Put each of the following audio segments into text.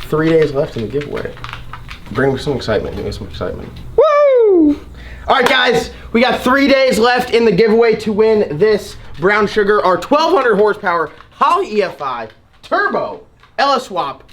3 days left in the giveaway. Bring me some excitement. Give me some excitement. Woo! All right, guys, we got 3 days left in the giveaway to win this brown sugar, our 1200 horsepower Holley EFI turbo LS swap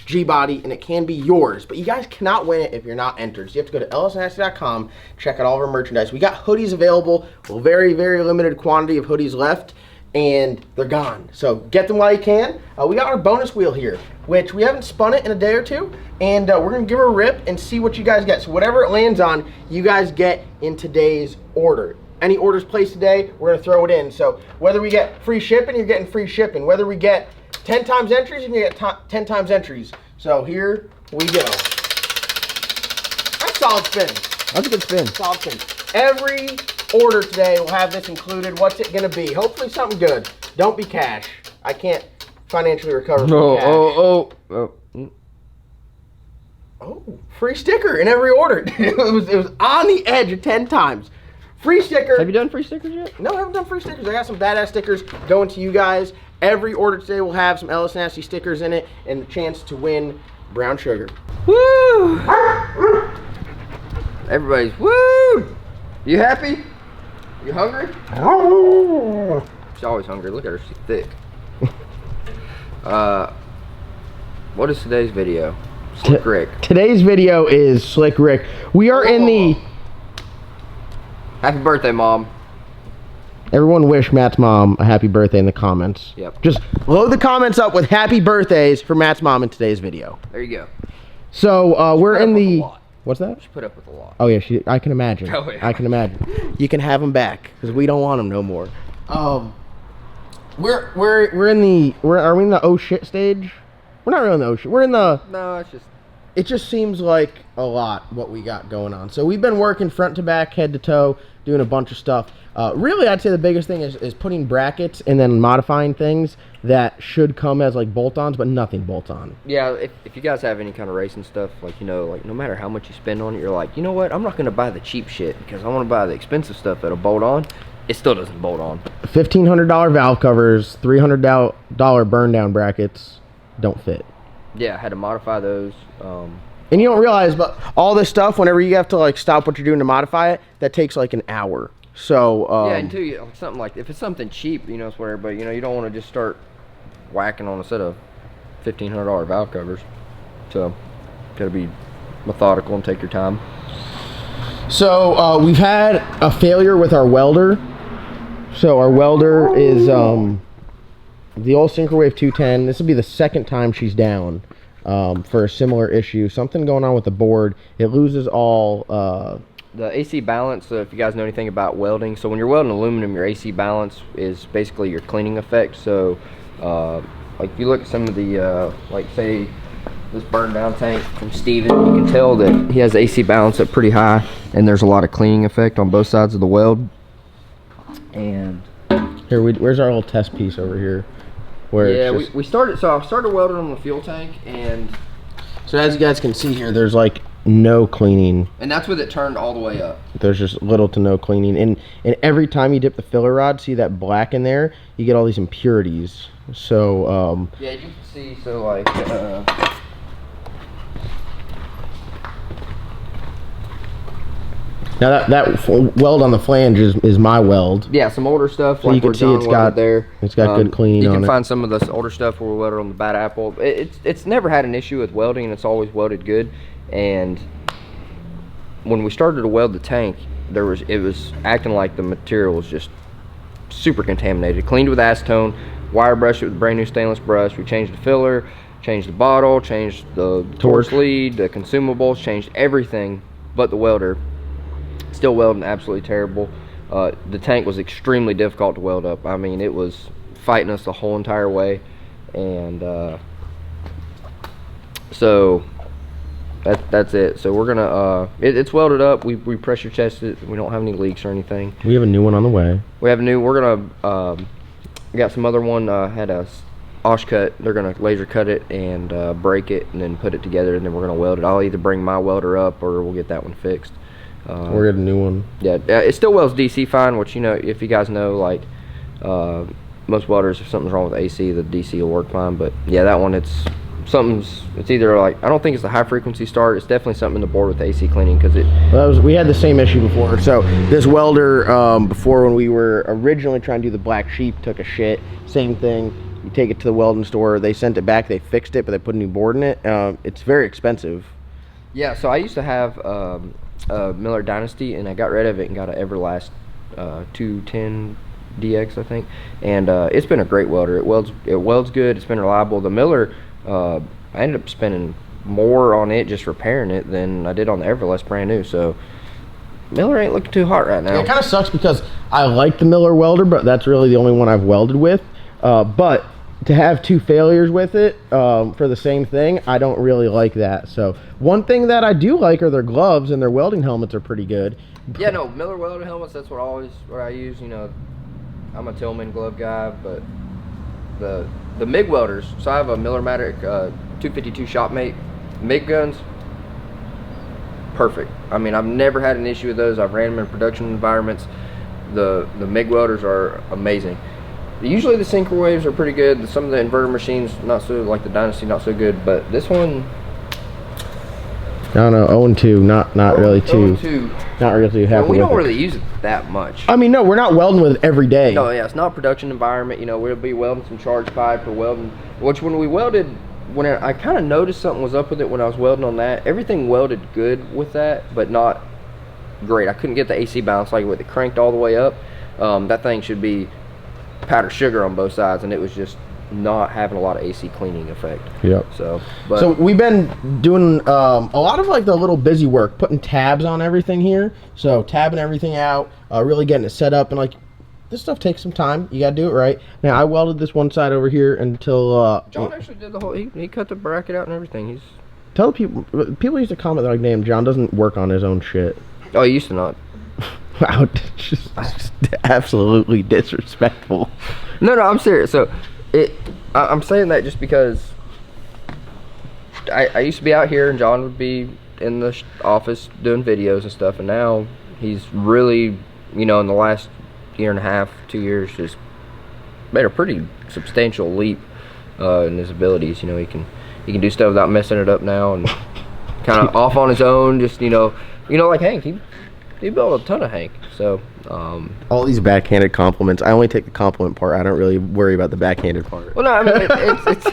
G-body, and it can be yours, but you guys cannot win it if you're not entered. So you have to go to lsnasty.com, check out all of our merchandise. We got hoodies available, a very, very limited quantity of hoodies left, and they're gone. So get them while you can. We got our bonus wheel here, which we haven't spun it in a day or two, and we're gonna give her a rip and see what you guys get. So whatever it lands on, you guys get in today's order. Any orders placed today, we're gonna throw it in. So whether we get free shipping, you're getting free shipping. Whether we get 10 times entries, you get 10 times entries. So here we go. That's solid spin. That's a good spin. Solid spin. Every order today will have this included. What's it gonna be? Hopefully something good. Don't be cash. I can't financially recover from cash. Oh, free sticker in every order. it was on the edge of 10 times. Free sticker. Have you done free stickers yet? No, I haven't done free stickers. I got some badass stickers going to you guys. Every order today will have some LS Nasty stickers in it and the chance to win brown sugar. Woo! Everybody's woo! You happy? You hungry? She's always hungry. Look at her, she's thick. What is today's video? Slick Rick. Today's video is Slick Rick. We are in the... Happy birthday, Mom. Everyone wish Matt's mom a happy birthday in the comments. Yep. Just load the comments up with happy birthdays for Matt's mom in today's video. There you go. So we're in the... What's that? She put up with a lot. Oh yeah, I can imagine. Oh, yeah. I can imagine. You can have them back because we don't want them no more. We're in the... Are we in the oh shit stage? We're not really in the oh shit. We're in the... No, it's just... It just seems like a lot what we got going on. So we've been working front to back, head to toe, doing a bunch of stuff. Really, I'd say the biggest thing is putting brackets and then modifying things that should come as like bolt-ons, but nothing bolt-on. Yeah, if you guys have any kind of racing stuff, like, you know, like no matter how much you spend on it, you're like, you know what, I'm not going to buy the cheap shit because I want to buy the expensive stuff that'll bolt on. It still doesn't bolt on. $1,500 valve covers, $300 burn down brackets don't fit. Yeah, I had to modify those. And you don't realize, but all this stuff, whenever you have to like stop what you're doing to modify it, that takes like an hour. So yeah, until you something like if it's something cheap, you know, it's whatever. But you know, you don't want to just start whacking on a set of $1,500 valve covers. So gotta be methodical and take your time. So we've had a failure with our welder. So our welder is the old Synchrowave 210. This will be the second time she's down for a similar issue. Something going on with the board. It loses all... the AC balance, if you guys know anything about welding, so when you're welding aluminum, your AC balance is basically your cleaning effect. So like if you look at some of the, like say this burned down tank from Steven, you can tell that he has AC balance up pretty high and there's a lot of cleaning effect on both sides of the weld. And here, where's our little test piece over here? Where yeah, we started, so I started welding on the fuel tank, and so as you guys can see here, there's like no cleaning, and that's with it turned all the way up. There's just little to no cleaning, and every time you dip the filler rod, see that black in there, you get all these impurities. So yeah, you can see, so like now that weld on the flange is my weld. Yeah, some older stuff. So like you can see it's got good cleaning on it. You can find some of this older stuff where we welded on the bad apple. It's never had an issue with welding, and it's always welded good. And when we started to weld the tank, it was acting like the material was just super contaminated. Cleaned with acetone, wire brushed it with a brand new stainless brush. We changed the filler, changed the bottle, changed the torch lead, the consumables, changed everything but the welder. Still welding absolutely terrible. The tank was extremely difficult to weld up. I mean, it was fighting us the whole entire way. And so that's it. So we're gonna it's welded up. We pressure tested it. We don't have any leaks or anything. We have a new one on the way. We have a new. We're gonna we got some other one had a osh cut. They're gonna laser cut it and break it and then put it together, and then we're gonna weld it. I'll either bring my welder up or we'll get that one fixed. We're getting a new one. Yeah, it still welds DC fine, which, you know, if you guys know, like most welders, if something's wrong with AC, the DC will work fine. But yeah, that one, it's it's either like, I don't think it's the high frequency start. It's definitely something in the board with the AC cleaning, because we had the same issue before. So this welder, before, when we were originally trying to do the black sheep, took a shit. Same thing. You take it to the welding store. They sent it back. They fixed it, but they put a new board in it. It's very expensive. Yeah. So I used to have a Miller Dynasty, and I got rid of it and got an Everlast 210 DX, I think. And it's been a great welder. It welds good. It's been reliable. The Miller, I ended up spending more on it just repairing it than I did on the Everlast brand new. So Miller ain't looking too hot right now. It kind of sucks because I like the Miller welder, but that's really the only one I've welded with. But to have 2 failures with it for the same thing, I don't really like that. So one thing that I do like are their gloves, and their welding helmets are pretty good. Yeah, no, Miller welding helmets, that's what I use. You know, I'm a Tillman glove guy, but the MIG welders, so I have a Miller-Matic 252 Shopmate MIG guns. Perfect. I mean, I've never had an issue with those. I've ran them in production environments. The MIG welders are amazing. Usually the sinker waves are pretty good. Some of the inverter machines, not so, like the Dynasty, not so good. But this one, I don't know, 0-2, not really too. 0-2. Not really too happy. We don't with really use it that much. I mean, no, we're not welding with it every day. No, yeah, it's not a production environment. You know, we'll be welding some charge pipe or welding. Which when we welded, when I kind of noticed something was up with it when I was welding on that. Everything welded good with that, but not great. I couldn't get the AC balance like with it cranked all the way up. That thing should be powdered sugar on both sides, and it was just not having a lot of AC cleaning effect. Yep. So we've been doing a lot of like the little busy work, putting tabs on everything here. So tabbing everything out, really getting it set up, and like this stuff takes some time. You gotta do it right. Now I welded this one side over here until John actually did the whole. He cut the bracket out and everything. He's tell people used to comment like, "Damn, John doesn't work on his own shit." Oh, he used to not. Wow, just absolutely disrespectful. No, I'm serious. So, I'm saying that just because I used to be out here and John would be in the office doing videos and stuff, and now he's really, you know, in the last year and a half, 2 years, just made a pretty substantial leap in his abilities. You know, he can do stuff without messing it up now, and kind of off on his own. Just you know, like Hank, he built a ton of Hank. So all these backhanded compliments. I only take the compliment part. I don't really worry about the backhanded part. Well, no, I mean it's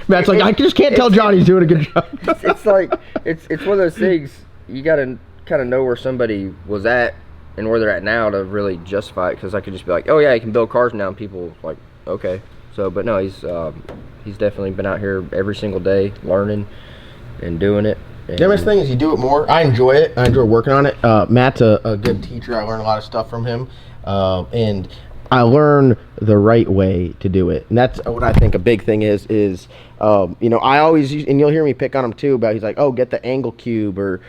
Matt's like, I just can't tell Johnny's doing a good job. It's like it's one of those things you gotta kind of know where somebody was at and where they're at now to really justify it. Because I could just be like, oh yeah, he can build cars now, and people like, okay. So, but no, he's definitely been out here every single day learning and doing it. And the best thing is you do it more. I enjoy it. I enjoy working on it. Matt's a good teacher. I learn a lot of stuff from him, and I learn the right way to do it. And that's what I think a big thing is you know, I always use, and you'll hear me pick on him too about, he's like, oh, get the angle cube, or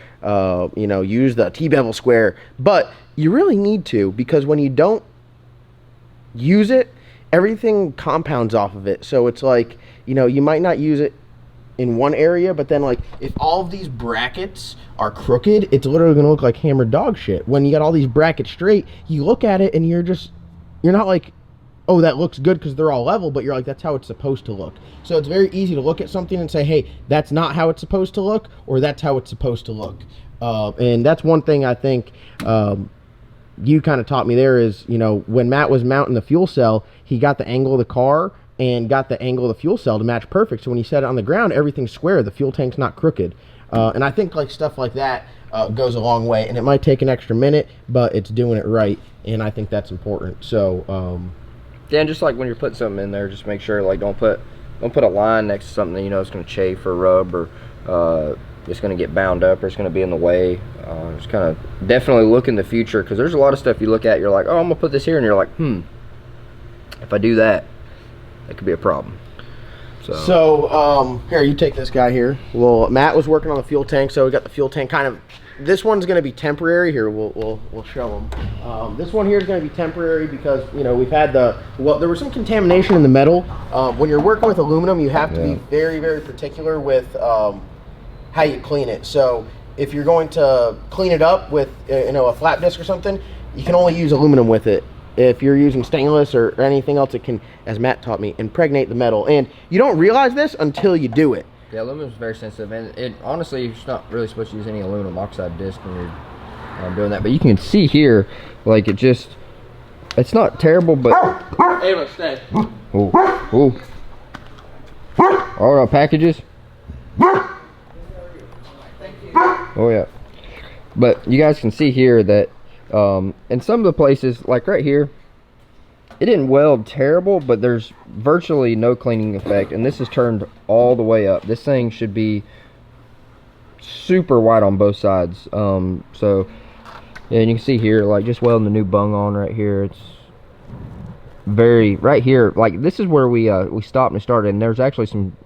you know, use the T-bevel square. But you really need to, because when you don't use it, everything compounds off of it. So it's like, you know, you might not use it in one area, but then like if all of these brackets are crooked, it's literally gonna look like hammered dog shit. When you got all these brackets straight, you look at it and you're not like, oh, that looks good because they're all level, but you're like, that's how it's supposed to look. So it's very easy to look at something and say, hey, that's not how it's supposed to look, or that's how it's supposed to look. And that's one thing I think you kind of taught me there is, you know, when Matt was mounting the fuel cell, he got the angle of the car and got the angle of the fuel cell to match perfect. So when you set it on the ground, everything's square. The fuel tank's not crooked. And I think like stuff like that goes a long way. And it might take an extra minute, but it's doing it right. And I think that's important. So yeah, and just like when you're putting something in there, just make sure like don't put a line next to something that you know it's going to chafe or rub, or it's going to get bound up, or it's going to be in the way. Just kind of definitely look in the future, because there's a lot of stuff you look at, you're like, oh, I'm going to put this here, and you're like, if I do that, that could be a problem. So here, you take this guy here. Well, Matt was working on the fuel tank, so we got the fuel tank kind of, this one's going to be temporary. Here, we'll show them. This one here is going to be temporary because, you know, we've had there was some contamination in the metal. When you're working with aluminum, you have to be very, very particular with how you clean it. So if you're going to clean it up with, you know, a flat disc or something, you can only use aluminum with it. if you're using stainless or anything else, it can, as Matt taught me, impregnate the metal. And you don't realize this until you do it. Yeah, aluminum is very sensitive, and it honestly, you're not really supposed to use any aluminum oxide disc when you're doing that. But you can see here, like it's not terrible, but Ava, stay. Oh, all right, packages. Oh yeah, but you guys can see here that in some of the places, like right here, it didn't weld terrible, but there's virtually no cleaning effect, and this is turned all the way up. This thing should be super white on both sides. So yeah, and you can see here, like just welding the new bung on right here. It's very right here. Like this is where we stopped and started, and there's actually some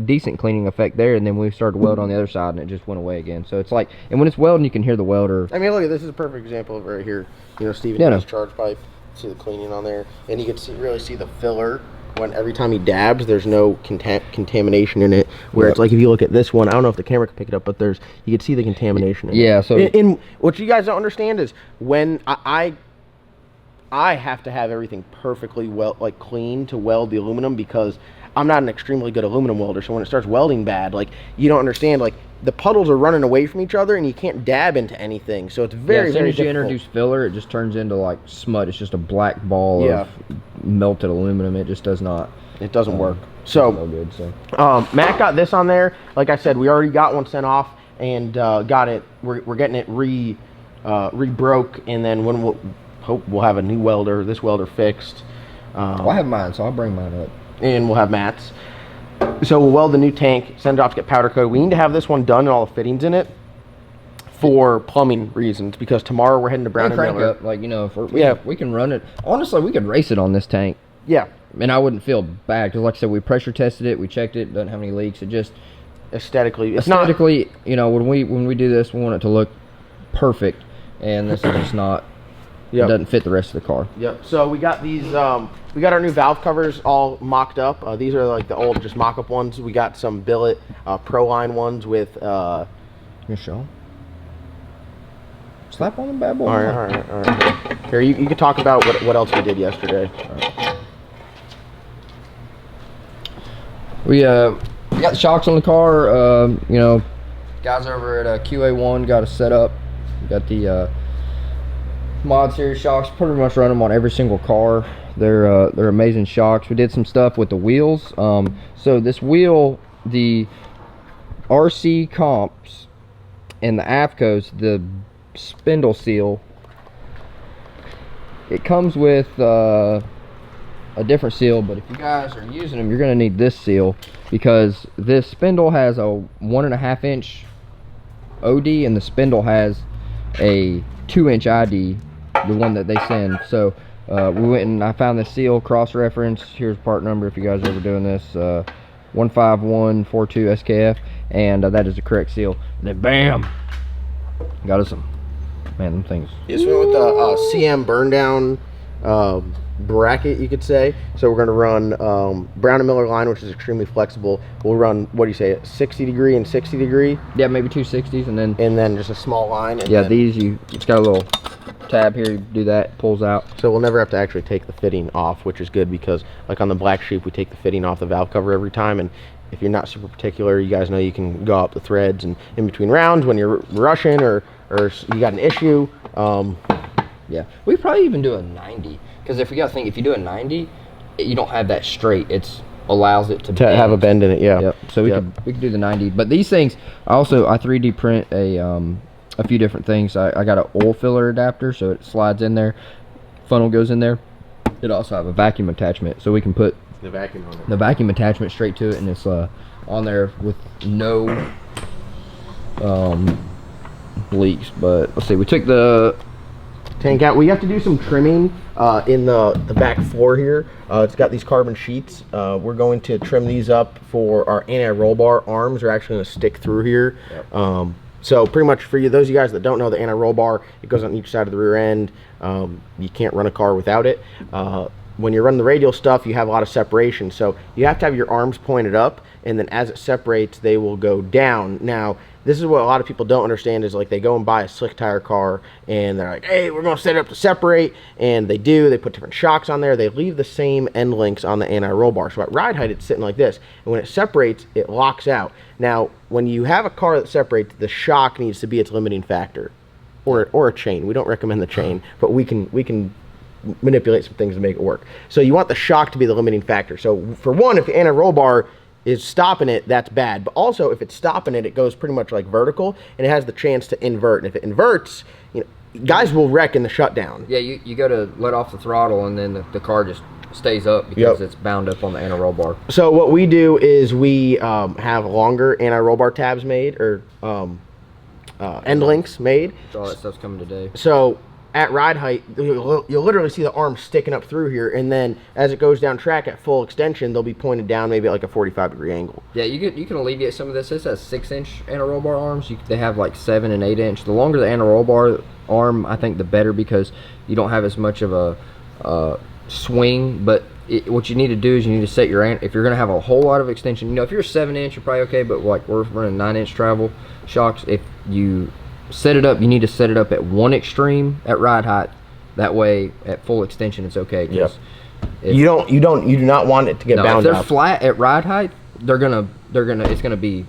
decent cleaning effect there, and then we started to weld on the other side, and it just went away again. So it's like, and when it's welding, you can hear the welder. I mean, look, this is a perfect example of right here. You know, Steven has charge pipe. See the cleaning on there, and you can really see the filler when every time he dabs, there's no contamination in it. Where it's like, if you look at this one, I don't know if the camera can pick it up, but you can see the contamination in it. So in what you guys don't understand is when I have to have everything perfectly clean to weld the aluminum, because I'm not an extremely good aluminum welder. So when it starts welding bad, like, you don't understand, like, the puddles are running away from each other, and you can't dab into anything. So it's very, as soon very as you difficult. introduce filler, it just turns into like smut. It's just a black ball of melted aluminum. It just does not. It doesn't work. So no good. So Matt got this on there. Like I said, we already got one sent off and got it. We're getting it re-broke, and then when we'll have a new welder, this welder fixed. I have mine, so I'll bring mine up. And we'll have Matt's. So we'll weld the new tank, send it off to get powder coated. We need to have this one done and all the fittings in it for plumbing reasons, because tomorrow we're heading to Brown and Miller. Up, like, you know, if we can run it. Honestly, we could race it on this tank. Yeah. And I wouldn't feel bad, because like I said, we pressure tested it, we checked it, doesn't have any leaks. It just aesthetically, you know, when we do this, we want it to look perfect, and this is just not. It doesn't fit the rest of the car. Yep. So we got these. We got our new valve covers all mocked up. These are like the old, just mock-up ones. We got some billet Pro Line ones with. You show. Slap on the bad boy. All right. Here, you can talk about what else we did yesterday. Right. We got the shocks on the car. You know, guys over at QA1 got us set up. We got the Mod Series shocks. Pretty much run them on every single car. They're amazing shocks. We did some stuff with the wheels. So this wheel, the RC comps and the AFCOs, the spindle seal, it comes with a different seal, but if you guys are using them, you're going to need this seal, because this spindle has a 1.5 inch OD and the spindle has a 2-inch ID, the one that they send. So we went and I found this seal, cross-reference. Here's part number if you guys are ever doing this, 15142 SKF, and that is the correct seal. And then bam, got us some, man, them things. This went with the CM burn down bracket, you could say. So we're going to run Brown and Miller line, which is extremely flexible. We'll run, what do you say, 60 degree and 60 degree? Yeah, maybe 260s, and then just a small line. And yeah, these, it's got a little tab here, you do that, pulls out. So we'll never have to actually take the fitting off, which is good, because like on the black sheep, we take the fitting off the valve cover every time, and if you're not super particular, you guys know you can go out the threads, and in between rounds when you're rushing or you got an issue. Yeah, we probably even do a 90, because if you got to think, if you do a 90, you don't have that straight. It allows it to have a bend in it. Yeah. Yep. So we could do the 90, but these things I 3D print a few different things. I got an oil filler adapter, so it slides in there, funnel goes in there. It also have a vacuum attachment, so we can put the vacuum on it. The vacuum attachment straight to it, and it's on there with no leaks. But let's see, we took the tank out. We have to do some trimming in the back floor here. It's got these carbon sheets. We're going to trim these up for our anti-roll bar. Arms are actually going to stick through here. Yep. So pretty much for those of you guys that don't know, the anti-roll bar, it goes on each side of the rear end. You can't run a car without it. When you're running the radial stuff, you have a lot of separation, so you have to have your arms pointed up. and then as it separates, they will go down. Now, this is what a lot of people don't understand is like they go and buy a slick tire car and they're like, hey, we're going to set it up to separate. And they do. They put different shocks on there. They leave the same end links on the anti-roll bar. So at ride height, it's sitting like this. And when it separates, it locks out. Now, when you have a car that separates, the shock needs to be its limiting factor, or a chain. We don't recommend the chain, but we can manipulate some things to make it work. So you want the shock to be the limiting factor. So for one, if the anti-roll bar is stopping it, that's bad. But also, if it's stopping it, it goes pretty much like vertical, and it has the chance to invert. And if it inverts, you know, guys will wreck in the shutdown. Yeah, you go to let off the throttle, and then the car just stays up because it's bound up on the anti-roll bar. So what we do is we have longer anti-roll bar tabs made, or end links made. So all that stuff's coming today. So at ride height, you'll literally see the arm sticking up through here, and then as it goes down track at full extension, they'll be pointed down maybe at like a 45-degree angle. Yeah, you can alleviate some of this. This has 6-inch anti-roll bar arms. They have like 7 and 8-inch. The longer the anti-roll bar arm, I think the better, because you don't have as much of a swing. But what you need to do is you need to set your, if you're going to have a whole lot of extension, you know, if you're a 7-inch, you're probably okay, but like we're running 9-inch travel shocks, if you set it up, you need to set it up at one extreme at ride height. That way, at full extension, it's okay. Yep. You do not want it to get bound if they're up. flat at ride height, it's gonna be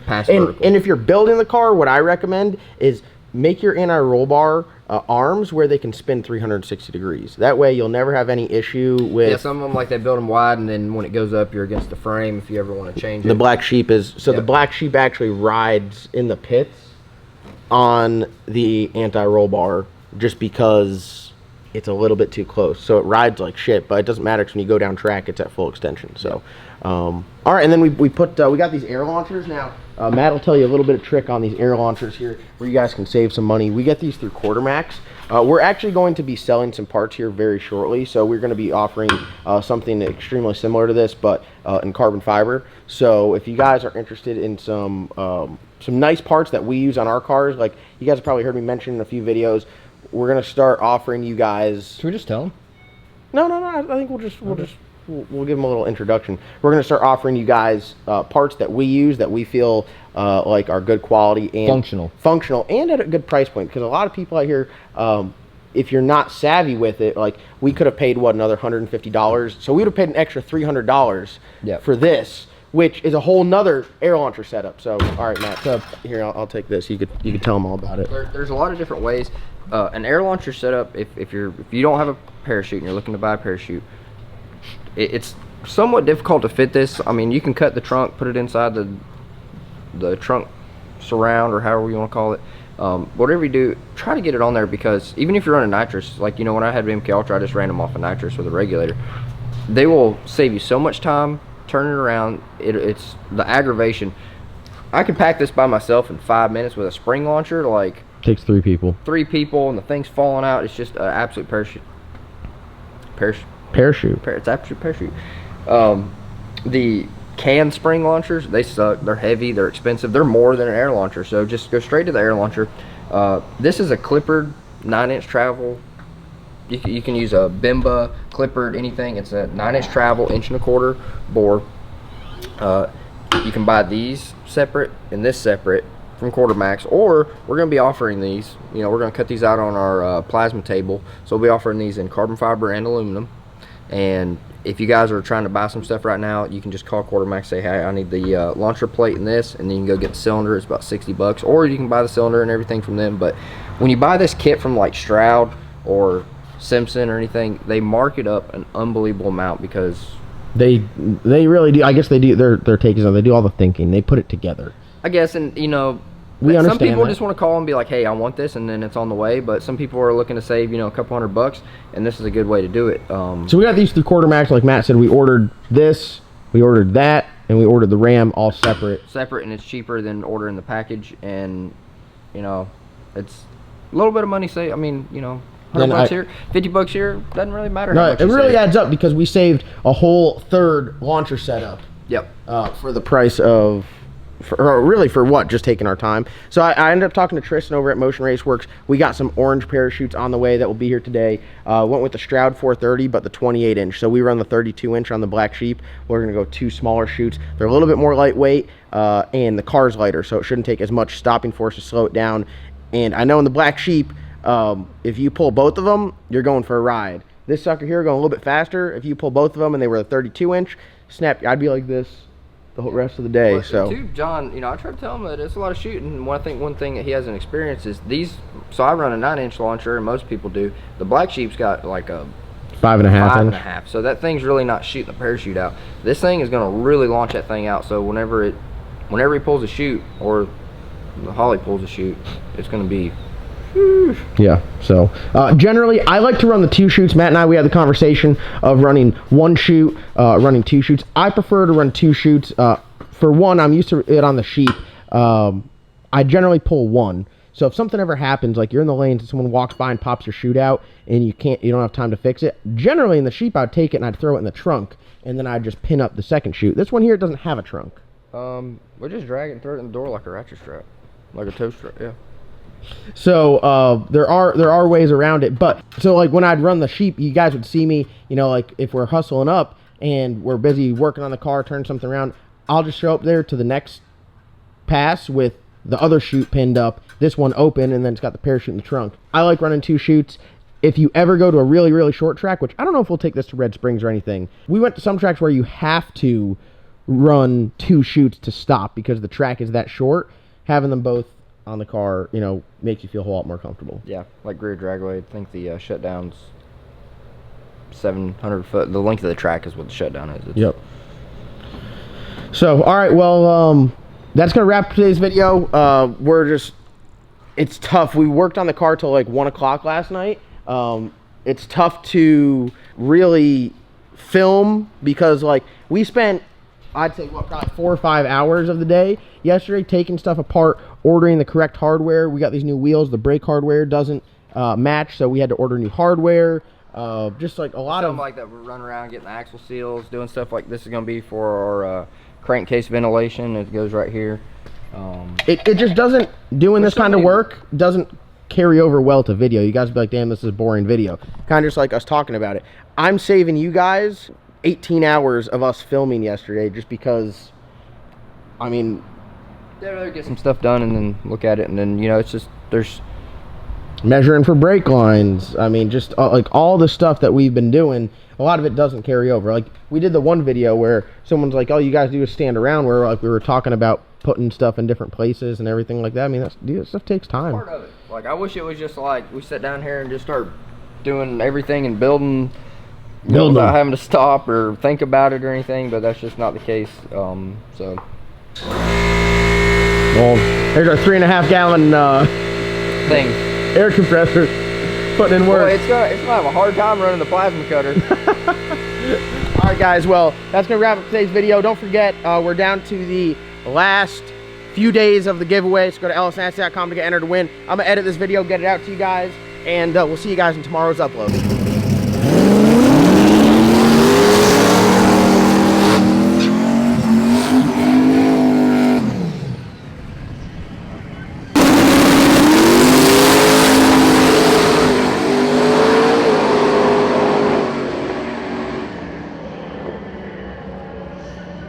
past vertical. And if you're building the car, what I recommend is make your anti-roll bar arms where they can spin 360 degrees. That way, you'll never have any issue with. Yeah, some of them, like, they build them wide, and then when it goes up, you're against the frame. If you ever want to change it. The black sheep is the black sheep actually rides in the pits on the anti-roll bar just because it's a little bit too close. So it rides like shit, but it doesn't matter because when you go down track, it's at full extension. So, all right, and then we got these air launchers. Now, Matt will tell you a little bit of trick on these air launchers here where you guys can save some money. We get these through Quartermax. We're actually going to be selling some parts here very shortly, so we're going to be offering something extremely similar to this, but in carbon fiber. So if you guys are interested in some nice parts that we use on our cars, like you guys have probably heard me mention in a few videos, we're going to start offering you guys. Should we just tell them? No. I think we'll give them a little introduction. We're going to start offering you guys parts that we use that we feel like are good quality and functional and at a good price point. Because a lot of people out here, if you're not savvy with it, like we could have paid another $150. So we would have paid an extra $300 for this, which is a whole nother air launcher setup. So all right, Matt. So here, I'll take this. You could tell them all about it. There's a lot of different ways. An air launcher setup. If you don't have a parachute and you're looking to buy a parachute, it's somewhat difficult to fit this. I mean, you can cut the trunk, put it inside the trunk surround, or however you want to call it. Whatever you do, try to get it on there, because even if you're running nitrous, like, you know, when I had MK Ultra, I just ran them off of nitrous with a regulator. They will save you so much time turning it around. It's the aggravation. I can pack this by myself in 5 minutes with a spring launcher. Like, takes 3 people. 3 people, and the thing's falling out. It's just an absolute parachute. It's absolute parachute. The can spring launchers, they suck. They're heavy. They're expensive. They're more than an air launcher. So just go straight to the air launcher. This is a clippered 9-inch travel. You can use a Bimba, clippered, anything. It's a 9-inch travel, 1.25-inch bore. You can buy these separate and this separate from Quartermax, or we're going to be offering these. You know, we're going to cut these out on our plasma table. So we'll be offering these in carbon fiber and aluminum. And if you guys are trying to buy some stuff right now, you can just call Quartermax, say, hey, I need the launcher plate and this, and then you can go get the cylinder. It's about $60, or you can buy the cylinder and everything from them. But when you buy this kit from like Stroud or Simpson or anything, they mark it up an unbelievable amount, because they really do. I guess they do. Their take is on, they do all the thinking. They put it together, I guess. And you know, some people just want to call and be like, hey, I want this, and then it's on the way. But some people are looking to save, you know, a couple $100, and this is a good way to do it. So we got these through Quartermax. Like Matt said, we ordered this, we ordered that, and we ordered the RAM all separate, and it's cheaper than ordering the package. And you know, it's a little bit of money save. I mean, you know, $100 here, $50 here, doesn't really matter. No, it really adds up, because we saved a whole third launcher setup. Yep. For the price of or really for what? Just taking our time. So I ended up talking to Tristan over at Motion Raceworks. We got some orange parachutes on the way that will be here today. Went with the Stroud 430, but the 28 inch. So we run the 32 inch on the Black Sheep. We're gonna go 2 smaller chutes. They're a little bit more lightweight, and the car's lighter, so it shouldn't take as much stopping force to slow it down. And I know in the Black Sheep, if you pull both of them, you're going for a ride. This sucker here going a little bit faster. If you pull both of them and they were the 32 inch, snap, I'd be like this the whole rest of the day. Well, so too, John, you know, I try to tell him that it's a lot of shooting. And I think one thing that he hasn't experienced is these. So I run a 9-inch launcher, and most people do. The Black Sheep's got like a 5.5 inch. 5.5. So that thing's really not shooting the parachute out. This thing is going to really launch that thing out. So whenever he pulls a chute, or the Holley pulls a chute, it's going to be. Yeah, so generally I like to run the 2 chutes. Matt and I, we had the conversation of running 1 chute, running 2 chutes. I prefer to run 2 chutes. For one, I'm used to it on the Sheep. I generally pull 1. So if something ever happens, like you're in the lanes and someone walks by and pops your chute out and you don't have time to fix it, generally in the Sheep I'd take it and I'd throw it in the trunk, and then I'd just pin up the second chute. This one here doesn't have a trunk. We just drag it and throw it in the door like a ratchet strap, like a tow strap. Yeah. So there are ways around it, but so like when I'd run the Sheep, you guys would see me, you know, like if we're hustling up and we're busy working on the car, turning something around, I'll just show up there to the next pass with the other chute pinned up, this one open, and then it's got the parachute in the trunk. I like running 2 chutes. If you ever go to a really, really short track, which I don't know if we'll take this to Red Springs or anything, we went to some tracks where you have to run 2 chutes to stop because the track is that short. Having them both on the car, you know, makes you feel a whole lot more comfortable. Yeah, like Greer Dragway, I think the shutdown's 700 foot. The length of the track is what the shutdown is. Yep. So, all right, well, that's going to wrap today's video. It's tough. We worked on the car till like 1 o'clock last night. It's tough to really film because, like, we spent, I'd say, probably 4 or 5 hours of the day yesterday taking stuff apart, ordering the correct hardware. We got these new wheels. The brake hardware doesn't match, so we had to order new hardware. Just like a lot Something like that. We're running around getting the axle seals, doing stuff like this is going to be for our crankcase ventilation. It goes right here. It just doesn't, doing this kind of work doesn't carry over well to video. You guys will be like, damn, this is a boring video. Kind of just like us talking about it. I'm saving you guys 18 hours of us filming yesterday just because, I mean, yeah, rather get some stuff done and then look at it, and then, you know, it's just, there's measuring for brake lines. I mean, just like all the stuff that we've been doing, a lot of it doesn't carry over. Like we did the one video where someone's like, all you guys do is stand around, where like we were talking about putting stuff in different places and everything like that. I mean, that stuff takes time. Part of it. Like, I wish it was just like we sit down here and just start doing everything and building without having to stop or think about it or anything, but that's just not the case. So well, here's our 3.5 gallon thing, air compressor putting in work. Boy, it's gonna have a hard time running the plasma cutter. All right, guys, well, that's gonna wrap up today's video. Don't forget, we're down to the last few days of the giveaway, so go to lsnasty.com to get entered to win. I'm gonna edit this video, get it out to you guys, and we'll see you guys in tomorrow's upload.